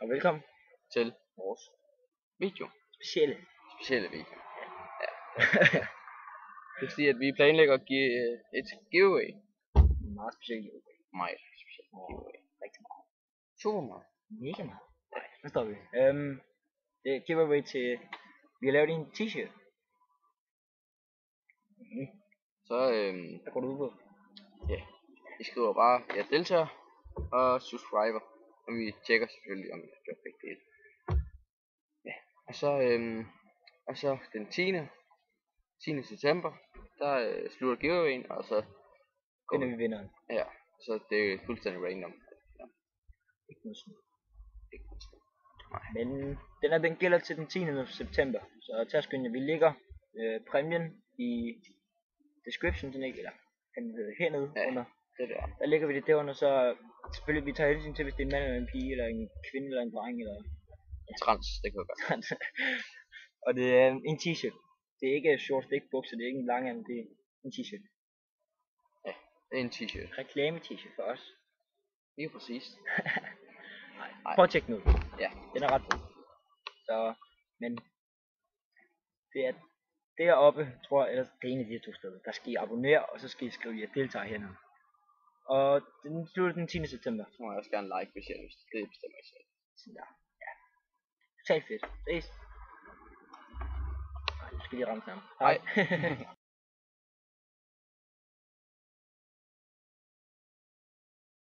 Og velkommen til vores video. Specielle video. Ja. Det vil sige, at vi planlægger at give et giveaway. Meget specielt giveaway. Meget specielt giveaway. Rigtig meget. Super meget. Mega meget. Nej, nu står vi. Det er giveaway til, vi har lavet en t-shirt. Så Hvad går du ud på? ja, I skriver bare, jeg deltager og subscriber. Og vi tjekker selvfølgelig, om I har gjort begge dele. Ja, og så den 10. september, der slutter giveawayen, og så Finder vi vinderen. ja, så det er fuldstændig random. Ja. Ikke noget snyd. Ikke noget snyd. Men den gælder til den 10. september. Så tag skynd jer. Vi lægger præmien i description, den ikke, eller hernede under. Det der lægger vi det derunder, så selvfølgelig vi tager hensyn til, hvis det er en mand eller en pige, eller en kvinde eller en dreng, eller trans, det kan jo godt. Og det er en t-shirt. Det er ikke shorts, det er ikke bukser, det er ikke en lang det er en t-shirt. Ja, det er en t-shirt. Reklame t-shirt for os. Lige præcis. Nej. Prøv at tjekke den ud. Ja. Den er ret god. Så, men det er deroppe, tror jeg, ellers det er en af de her to steder. Der skal I abonnere, og så skal I skrive, jeg deltager hernede. Og den slutter den 10. september. Så må jeg også gerne like, hvis jeg har lyst. Det bestemmer jeg selv. Ja. Totalt fedt. Ses. Nu skal lige ramme sammen. Hej.